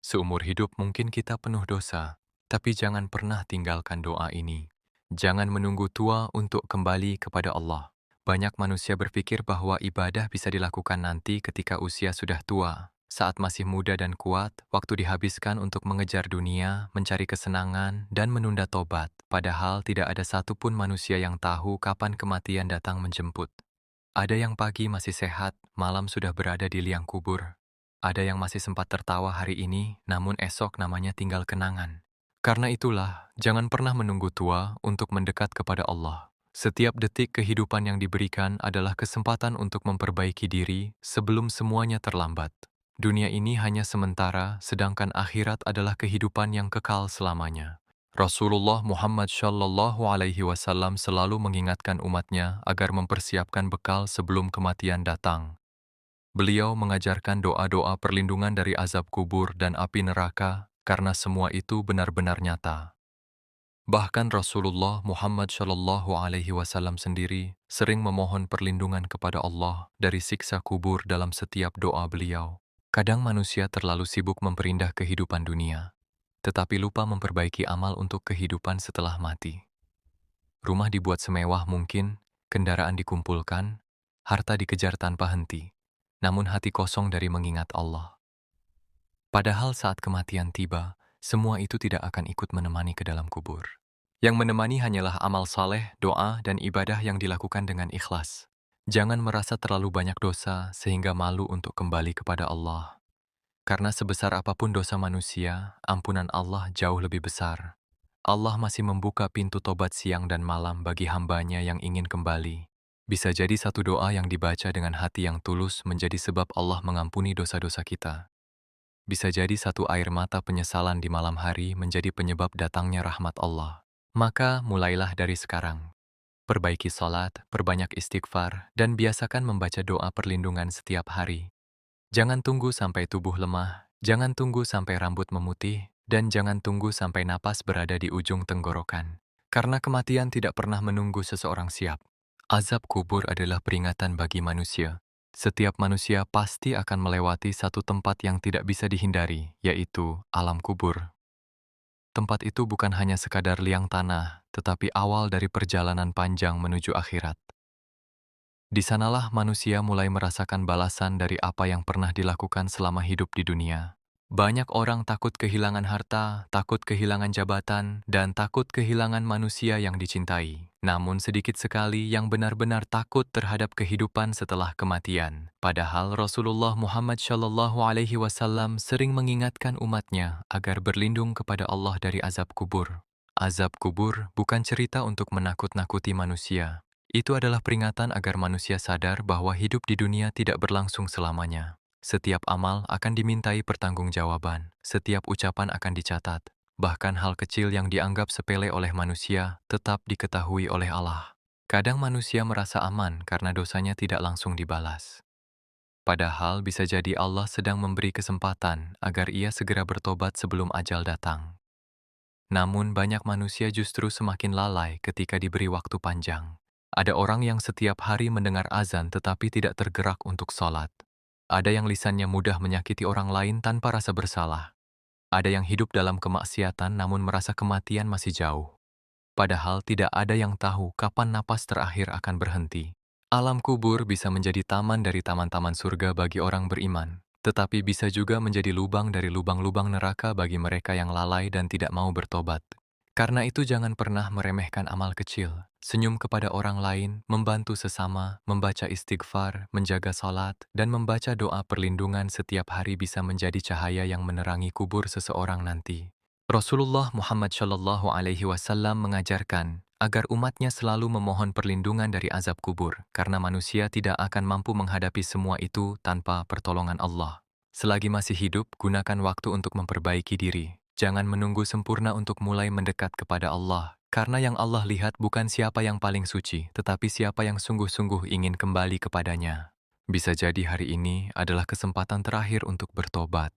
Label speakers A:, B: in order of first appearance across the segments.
A: Seumur hidup mungkin kita penuh dosa, tapi jangan pernah tinggalkan doa ini. Jangan menunggu tua untuk kembali kepada Allah. Banyak manusia berpikir bahwa ibadah bisa dilakukan nanti ketika usia sudah tua. Saat masih muda dan kuat, waktu dihabiskan untuk mengejar dunia, mencari kesenangan, dan menunda tobat. Padahal tidak ada satupun manusia yang tahu kapan kematian datang menjemput. Ada yang pagi masih sehat, malam sudah berada di liang kubur. Ada yang masih sempat tertawa hari ini, namun esok namanya tinggal kenangan. Karena itulah, jangan pernah menunggu tua untuk mendekat kepada Allah. Setiap detik kehidupan yang diberikan adalah kesempatan untuk memperbaiki diri sebelum semuanya terlambat. Dunia ini hanya sementara, sedangkan akhirat adalah kehidupan yang kekal selamanya. Rasulullah Muhammad Shallallahu Alaihi Wasallam selalu mengingatkan umatnya agar mempersiapkan bekal sebelum kematian datang. Beliau mengajarkan doa-doa perlindungan dari azab kubur dan api neraka, karena semua itu benar-benar nyata. Bahkan Rasulullah Muhammad Shallallahu Alaihi Wasallam sendiri sering memohon perlindungan kepada Allah dari siksa kubur dalam setiap doa beliau. Kadang manusia terlalu sibuk memperindah kehidupan dunia, tetapi lupa memperbaiki amal untuk kehidupan setelah mati. Rumah dibuat semewah mungkin, kendaraan dikumpulkan, harta dikejar tanpa henti, namun hati kosong dari mengingat Allah. Padahal saat kematian tiba, semua itu tidak akan ikut menemani ke dalam kubur. Yang menemani hanyalah amal saleh, doa, dan ibadah yang dilakukan dengan ikhlas. Jangan merasa terlalu banyak dosa sehingga malu untuk kembali kepada Allah. Karena sebesar apapun dosa manusia, ampunan Allah jauh lebih besar. Allah masih membuka pintu tobat siang dan malam bagi hambanya yang ingin kembali. Bisa jadi satu doa yang dibaca dengan hati yang tulus menjadi sebab Allah mengampuni dosa-dosa kita. Bisa jadi satu air mata penyesalan di malam hari menjadi penyebab datangnya rahmat Allah. Maka mulailah dari sekarang. Perbaiki salat, perbanyak istighfar, dan biasakan membaca doa perlindungan setiap hari. Jangan tunggu sampai tubuh lemah, jangan tunggu sampai rambut memutih, dan jangan tunggu sampai napas berada di ujung tenggorokan. Karena kematian tidak pernah menunggu seseorang siap. Azab kubur adalah peringatan bagi manusia. Setiap manusia pasti akan melewati satu tempat yang tidak bisa dihindari, yaitu alam kubur. Tempat itu bukan hanya sekadar liang tanah, tetapi awal dari perjalanan panjang menuju akhirat. Di sanalah manusia mulai merasakan balasan dari apa yang pernah dilakukan selama hidup di dunia. Banyak orang takut kehilangan harta, takut kehilangan jabatan, dan takut kehilangan manusia yang dicintai. Namun sedikit sekali yang benar-benar takut terhadap kehidupan setelah kematian. Padahal Rasulullah Muhammad Shallallahu Alaihi Wasallam sering mengingatkan umatnya agar berlindung kepada Allah dari azab kubur. Azab kubur bukan cerita untuk menakut-nakuti manusia. Itu adalah peringatan agar manusia sadar bahwa hidup di dunia tidak berlangsung selamanya. Setiap amal akan dimintai pertanggungjawaban, setiap ucapan akan dicatat, bahkan hal kecil yang dianggap sepele oleh manusia tetap diketahui oleh Allah. Kadang manusia merasa aman karena dosanya tidak langsung dibalas. Padahal bisa jadi Allah sedang memberi kesempatan agar ia segera bertobat sebelum ajal datang. Namun banyak manusia justru semakin lalai ketika diberi waktu panjang. Ada orang yang setiap hari mendengar azan tetapi tidak tergerak untuk sholat. Ada yang lisannya mudah menyakiti orang lain tanpa rasa bersalah. Ada yang hidup dalam kemaksiatan namun merasa kematian masih jauh. Padahal tidak ada yang tahu kapan napas terakhir akan berhenti. Alam kubur bisa menjadi taman dari taman-taman surga bagi orang beriman, tetapi bisa juga menjadi lubang dari lubang-lubang neraka bagi mereka yang lalai dan tidak mau bertobat. Karena itu jangan pernah meremehkan amal kecil. Senyum kepada orang lain, membantu sesama, membaca istighfar, menjaga salat, dan membaca doa perlindungan setiap hari bisa menjadi cahaya yang menerangi kubur seseorang nanti. Rasulullah Muhammad Shallallahu Alaihi Wasallam mengajarkan agar umatnya selalu memohon perlindungan dari azab kubur, karena manusia tidak akan mampu menghadapi semua itu tanpa pertolongan Allah. Selagi masih hidup, gunakan waktu untuk memperbaiki diri. Jangan menunggu sempurna untuk mulai mendekat kepada Allah, karena yang Allah lihat bukan siapa yang paling suci, tetapi siapa yang sungguh-sungguh ingin kembali kepadanya. Bisa jadi hari ini adalah kesempatan terakhir untuk bertobat.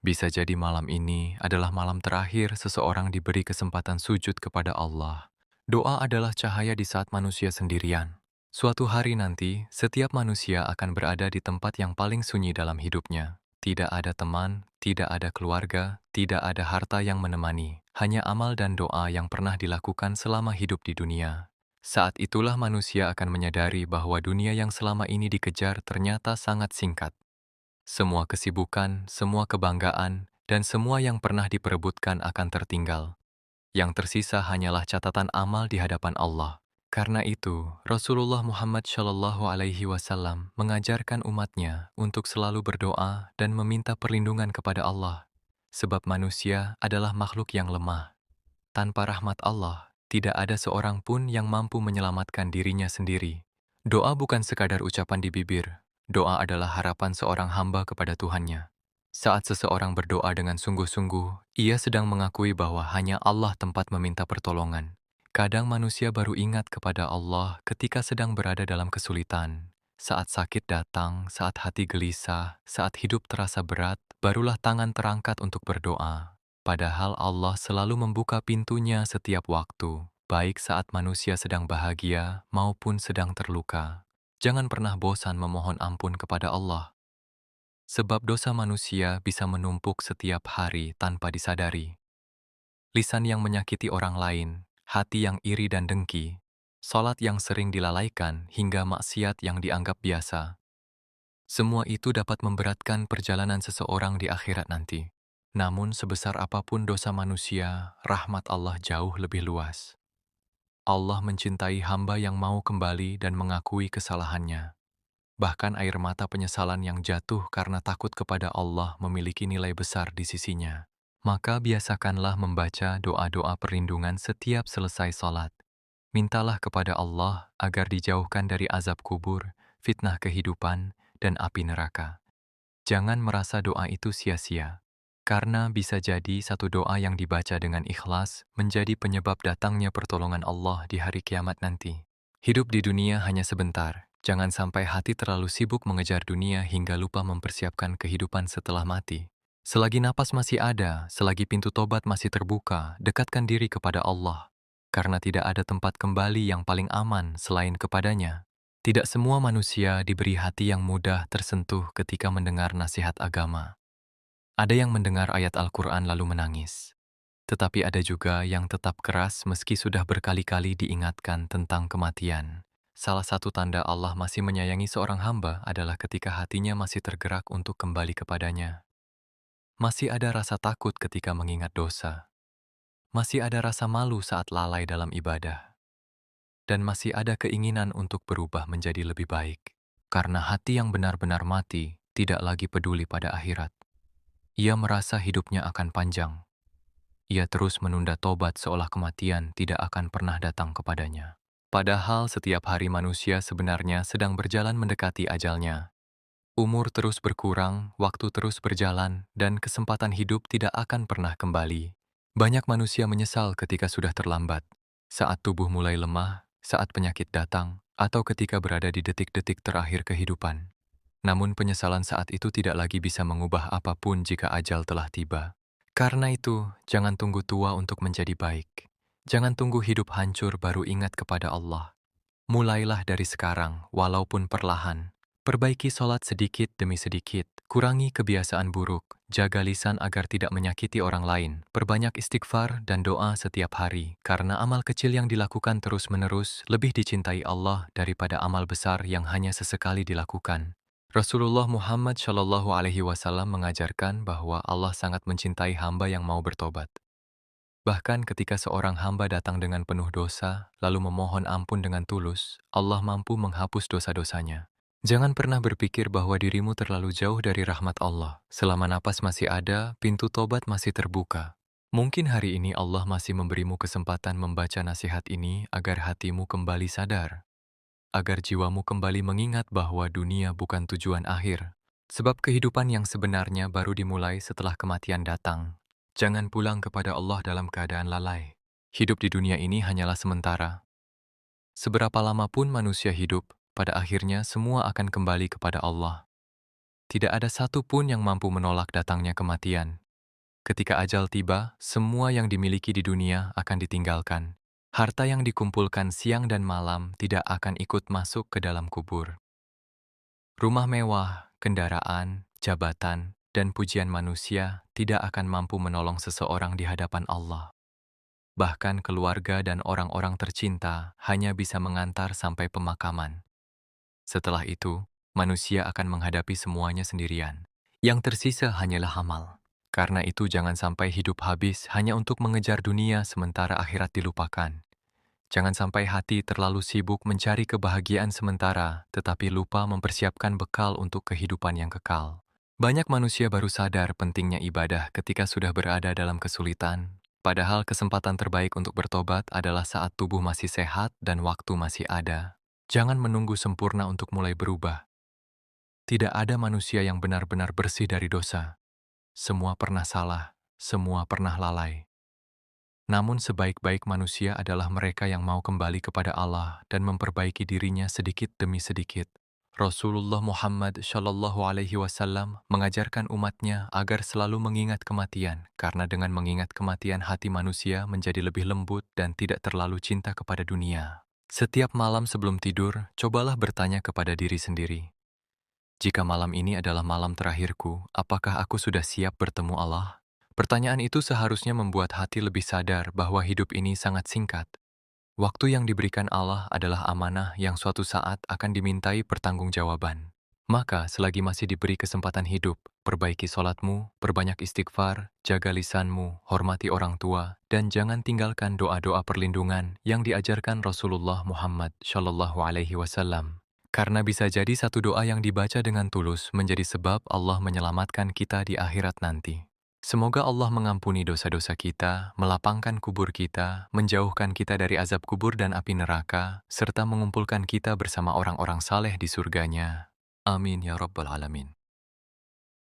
A: Bisa jadi malam ini adalah malam terakhir seseorang diberi kesempatan sujud kepada Allah. Doa adalah cahaya di saat manusia sendirian. Suatu hari nanti, setiap manusia akan berada di tempat yang paling sunyi dalam hidupnya. tidak ada teman, tidak ada keluarga, tidak ada harta yang menemani, hanya amal dan doa yang pernah dilakukan selama hidup di dunia. Saat itulah manusia akan menyadari bahwa dunia yang selama ini dikejar ternyata sangat singkat. Semua kesibukan, semua kebanggaan, dan semua yang pernah diperebutkan akan tertinggal. Yang tersisa hanyalah catatan amal di hadapan Allah. Karena itu, Rasulullah Muhammad Shallallahu Alaihi Wasallam mengajarkan umatnya untuk selalu berdoa dan meminta perlindungan kepada Allah. Sebab manusia adalah makhluk yang lemah. Tanpa rahmat Allah, tidak ada seorang pun yang mampu menyelamatkan dirinya sendiri. Doa bukan sekadar ucapan di bibir. Doa adalah harapan seorang hamba kepada Tuhannya. Saat seseorang berdoa dengan sungguh-sungguh, ia sedang mengakui bahwa hanya Allah tempat meminta pertolongan. Kadang manusia baru ingat kepada Allah ketika sedang berada dalam kesulitan. Saat sakit datang, saat hati gelisah, saat hidup terasa berat, barulah tangan terangkat untuk berdoa. Padahal Allah selalu membuka pintunya setiap waktu, baik saat manusia sedang bahagia maupun sedang terluka. Jangan pernah bosan memohon ampun kepada Allah. Sebab dosa manusia bisa menumpuk setiap hari tanpa disadari. Lisan yang menyakiti orang lain, hati yang iri dan dengki, salat yang sering dilalaikan hingga maksiat yang dianggap biasa. Semua itu dapat memberatkan perjalanan seseorang di akhirat nanti. Namun sebesar apapun dosa manusia, rahmat Allah jauh lebih luas. Allah mencintai hamba yang mau kembali dan mengakui kesalahannya. Bahkan air mata penyesalan yang jatuh karena takut kepada Allah memiliki nilai besar di sisinya. Maka biasakanlah membaca doa-doa perlindungan setiap selesai salat. Mintalah kepada Allah agar dijauhkan dari azab kubur, fitnah kehidupan, dan api neraka. Jangan merasa doa itu sia-sia, karena bisa jadi satu doa yang dibaca dengan ikhlas menjadi penyebab datangnya pertolongan Allah di hari kiamat nanti. Hidup di dunia hanya sebentar, jangan sampai hati terlalu sibuk mengejar dunia hingga lupa mempersiapkan kehidupan setelah mati. Selagi napas masih ada, selagi pintu tobat masih terbuka, dekatkan diri kepada Allah, karena tidak ada tempat kembali yang paling aman selain kepadanya. Tidak semua manusia diberi hati yang mudah tersentuh ketika mendengar nasihat agama. Ada yang mendengar ayat Al-Quran lalu menangis. Tetapi ada juga yang tetap keras meski sudah berkali-kali diingatkan tentang kematian. Salah satu tanda Allah masih menyayangi seorang hamba adalah ketika hatinya masih tergerak untuk kembali kepadanya. Masih ada rasa takut ketika mengingat dosa. Masih ada rasa malu saat lalai dalam ibadah. Dan masih ada keinginan untuk berubah menjadi lebih baik. Karena hati yang benar-benar mati tidak lagi peduli pada akhirat. Ia merasa hidupnya akan panjang. Ia terus menunda tobat seolah kematian tidak akan pernah datang kepadanya. Padahal setiap hari manusia sebenarnya sedang berjalan mendekati ajalnya. Umur terus berkurang, waktu terus berjalan, dan kesempatan hidup tidak akan pernah kembali. Banyak manusia menyesal ketika sudah terlambat. Saat tubuh mulai lemah, saat penyakit datang, atau ketika berada di detik-detik terakhir kehidupan. Namun penyesalan saat itu tidak lagi bisa mengubah apapun jika ajal telah tiba. Karena itu, jangan tunggu tua untuk menjadi baik. Jangan tunggu hidup hancur baru ingat kepada Allah. Mulailah dari sekarang, walaupun perlahan. Perbaiki sholat sedikit demi sedikit, kurangi kebiasaan buruk, jaga lisan agar tidak menyakiti orang lain, perbanyak istighfar dan doa setiap hari, karena amal kecil yang dilakukan terus-menerus lebih dicintai Allah daripada amal besar yang hanya sesekali dilakukan. Rasulullah Muhammad Shallallahu Alaihi Wasallam mengajarkan bahwa Allah sangat mencintai hamba yang mau bertobat. Bahkan ketika seorang hamba datang dengan penuh dosa, lalu memohon ampun dengan tulus, Allah mampu menghapus dosa-dosanya. Jangan pernah berpikir bahwa dirimu terlalu jauh dari rahmat Allah. Selama napas masih ada, pintu tobat masih terbuka. Mungkin hari ini Allah masih memberimu kesempatan membaca nasihat ini agar hatimu kembali sadar. Agar jiwamu kembali mengingat bahwa dunia bukan tujuan akhir. Sebab kehidupan yang sebenarnya baru dimulai setelah kematian datang. Jangan pulang kepada Allah dalam keadaan lalai. Hidup di dunia ini hanyalah sementara. Seberapa lama pun manusia hidup, pada akhirnya semua akan kembali kepada Allah. Tidak ada satu pun yang mampu menolak datangnya kematian. Ketika ajal tiba, semua yang dimiliki di dunia akan ditinggalkan. Harta yang dikumpulkan siang dan malam tidak akan ikut masuk ke dalam kubur. Rumah mewah, kendaraan, jabatan, dan pujian manusia tidak akan mampu menolong seseorang di hadapan Allah. Bahkan keluarga dan orang-orang tercinta hanya bisa mengantar sampai pemakaman. Setelah itu, manusia akan menghadapi semuanya sendirian. Yang tersisa hanyalah amal. Karena itu jangan sampai hidup habis hanya untuk mengejar dunia sementara akhirat dilupakan. Jangan sampai hati terlalu sibuk mencari kebahagiaan sementara, tetapi lupa mempersiapkan bekal untuk kehidupan yang kekal. Banyak manusia baru sadar pentingnya ibadah ketika sudah berada dalam kesulitan, padahal kesempatan terbaik untuk bertobat adalah saat tubuh masih sehat dan waktu masih ada. Jangan menunggu sempurna untuk mulai berubah. Tidak ada manusia yang benar-benar bersih dari dosa. Semua pernah salah, semua pernah lalai. Namun sebaik-baik manusia adalah mereka yang mau kembali kepada Allah dan memperbaiki dirinya sedikit demi sedikit. Rasulullah Muhammad SAW mengajarkan umatnya agar selalu mengingat kematian, karena dengan mengingat kematian hati manusia menjadi lebih lembut dan tidak terlalu cinta kepada dunia. Setiap malam sebelum tidur, cobalah bertanya kepada diri sendiri, jika malam ini adalah malam terakhirku, apakah aku sudah siap bertemu Allah? Pertanyaan itu seharusnya membuat hati lebih sadar bahwa hidup ini sangat singkat. Waktu yang diberikan Allah adalah amanah yang suatu saat akan dimintai pertanggungjawaban. Maka selagi masih diberi kesempatan hidup, perbaiki sholatmu, perbanyak istighfar, jaga lisanmu, hormati orang tua, dan jangan tinggalkan doa-doa perlindungan yang diajarkan Rasulullah Muhammad SAW. Karena bisa jadi satu doa yang dibaca dengan tulus menjadi sebab Allah menyelamatkan kita di akhirat nanti. Semoga Allah mengampuni dosa-dosa kita, melapangkan kubur kita, menjauhkan kita dari azab kubur dan api neraka, serta mengumpulkan kita bersama orang-orang saleh di surganya. Amin ya Rabbal Alamin.